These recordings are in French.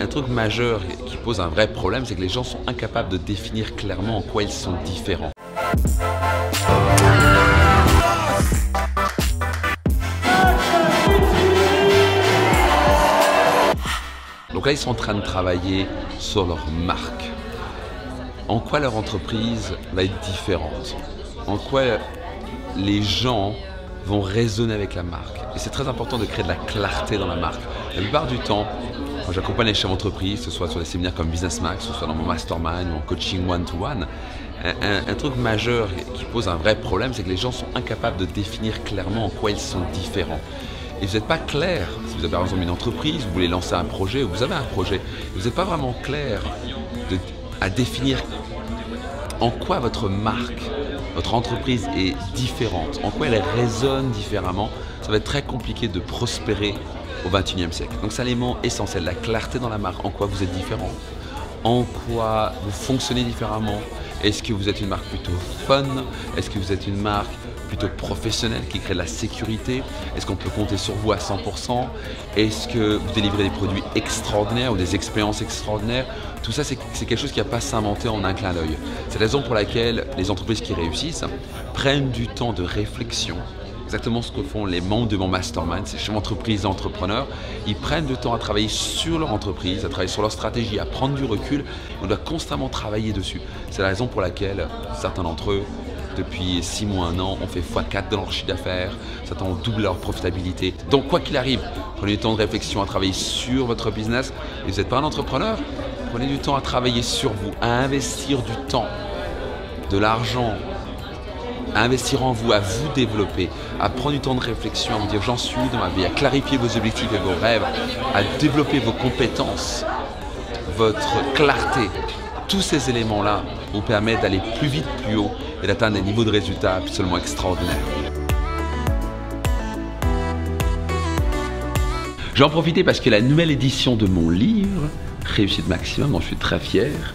Un truc majeur qui pose un vrai problème, c'est que les gens sont incapables de définir clairement en quoi ils sont différents. Donc là, ils sont en train de travailler sur leur marque. En quoi leur entreprise va être différente? En quoi les gens vont résonner avec la marque? Et c'est très important de créer de la clarté dans la marque. La plupart du temps, quand j'accompagne les chefs d'entreprise, que ce soit sur des séminaires comme Business Max, que ce soit dans mon mastermind ou en coaching one-to-one, un truc majeur qui pose un vrai problème, c'est que les gens sont incapables de définir clairement en quoi ils sont différents. Et vous n'êtes pas clair, si vous avez par exemple une entreprise, vous voulez lancer un projet, ou vous avez un projet, vous n'êtes pas vraiment clair à définir en quoi votre marque, votre entreprise est différente, en quoi elle résonne différemment. Ça va être très compliqué de prospérer au XXIe siècle. Donc c'est un élément essentiel, la clarté dans la marque, en quoi vous êtes différent, en quoi vous fonctionnez différemment. Est-ce que vous êtes une marque plutôt fun? Est-ce que vous êtes une marque plutôt professionnelle qui crée de la sécurité? Est-ce qu'on peut compter sur vous à 100%? Est-ce que vous délivrez des produits extraordinaires ou des expériences extraordinaires? Tout ça, c'est quelque chose qui n'a pas à s'inventer en un clin d'œil. C'est la raison pour laquelle les entreprises qui réussissent prennent du temps de réflexion. Exactement ce que font les membres de mon mastermind, ces chefs d'entreprise et entrepreneurs. Ils prennent du temps à travailler sur leur entreprise, à travailler sur leur stratégie, à prendre du recul. On doit constamment travailler dessus. C'est la raison pour laquelle certains d'entre eux, depuis 6 mois, 1 an, ont fait x4 dans leur chiffre d'affaires, certains ont doublé leur profitabilité. Donc quoi qu'il arrive, prenez du temps de réflexion à travailler sur votre business. Et vous n'êtes pas un entrepreneur, prenez du temps à travailler sur vous, à investir du temps, de l'argent, à investir en vous, à vous développer, à prendre du temps de réflexion, à vous dire j'en suis dans ma vie, à clarifier vos objectifs et vos rêves, à développer vos compétences, votre clarté. Tous ces éléments-là vous permettent d'aller plus vite, plus haut et d'atteindre des niveaux de résultats absolument extraordinaires. Je vais en profiter parce que la nouvelle édition de mon livre, Réussite Maximum, dont je suis très fier,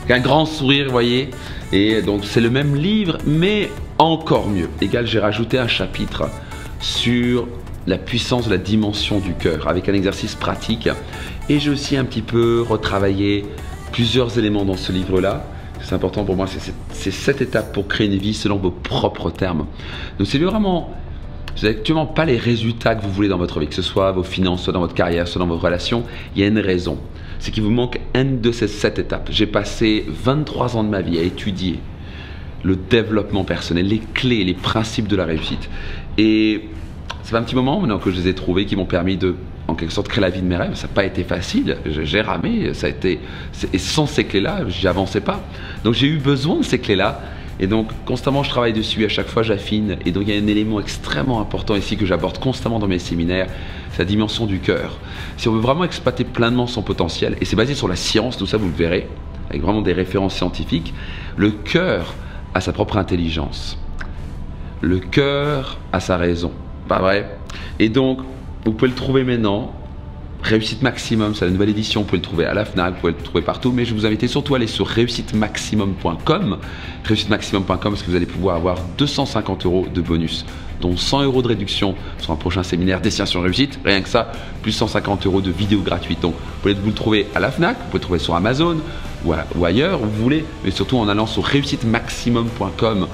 avec un grand sourire, vous voyez, et donc c'est le même livre, mais encore mieux. Égal, j'ai rajouté un chapitre sur la puissance de la dimension du cœur, avec un exercice pratique, et j'ai aussi un petit peu retravaillé plusieurs éléments dans ce livre-là. C'est important pour moi, c'est 7 étapes pour créer une vie selon vos propres termes. Donc c'est vraiment, vous n'avez actuellement pas les résultats que vous voulez dans votre vie, que ce soit vos finances, soit dans votre carrière, soit dans vos relations. Il y a une raison, c'est qu'il vous manque une de ces 7 étapes. J'ai passé 23 ans de ma vie à étudier le développement personnel, les clés, les principes de la réussite. Et ça fait un petit moment maintenant que je les ai trouvés qui m'ont permis de, en quelque sorte, créer la vie de mes rêves. Ça n'a pas été facile, j'ai ramé, ça a été, et sans ces clés-là, j'y avançais pas. Donc j'ai eu besoin de ces clés-là. Et donc, constamment, je travaille dessus, à chaque fois, j'affine. Et donc, il y a un élément extrêmement important ici que j'aborde constamment dans mes séminaires, c'est la dimension du cœur. Si on veut vraiment exploiter pleinement son potentiel, et c'est basé sur la science, tout ça, vous le verrez, avec vraiment des références scientifiques, le cœur a sa propre intelligence. Le cœur a sa raison, pas vrai? Et donc, vous pouvez le trouver maintenant. Réussite Maximum, c'est la nouvelle édition, vous pouvez le trouver à la FNAC, vous pouvez le trouver partout, mais je vous invite surtout à aller sur réussitemaximum.com, réussitemaximum.com, parce que vous allez pouvoir avoir 250 € de bonus, dont 100 € de réduction sur un prochain séminaire Destination Réussite, rien que ça, plus 150 € de vidéos gratuites. Donc vous pouvez vous le trouver à la FNAC, vous pouvez le trouver sur Amazon ou ailleurs où vous voulez, mais surtout en allant sur réussitemaximum.com, vous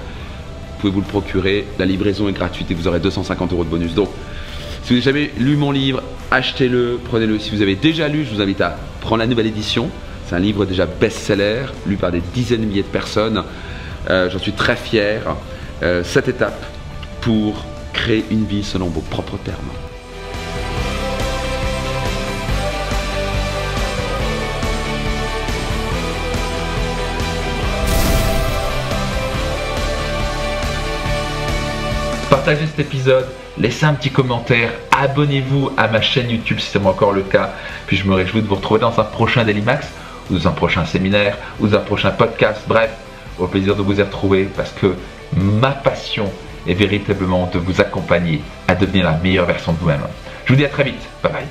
pouvez vous le procurer, la livraison est gratuite et vous aurez 250 € de bonus. Donc si vous n'avez jamais lu mon livre, achetez-le, prenez-le. Si vous avez déjà lu, je vous invite à prendre la nouvelle édition. C'est un livre déjà best-seller, lu par des dizaines de milliers de personnes. J'en suis très fier. 7 étapes pour créer une vie selon vos propres termes. Partagez cet épisode, laissez un petit commentaire, abonnez-vous à ma chaîne YouTube si c'est pas encore le cas, puis je me réjouis de vous retrouver dans un prochain Daily Max, ou dans un prochain séminaire, ou dans un prochain podcast, bref, au plaisir de vous y retrouver parce que ma passion est véritablement de vous accompagner à devenir la meilleure version de vous-même. Je vous dis à très vite, bye bye.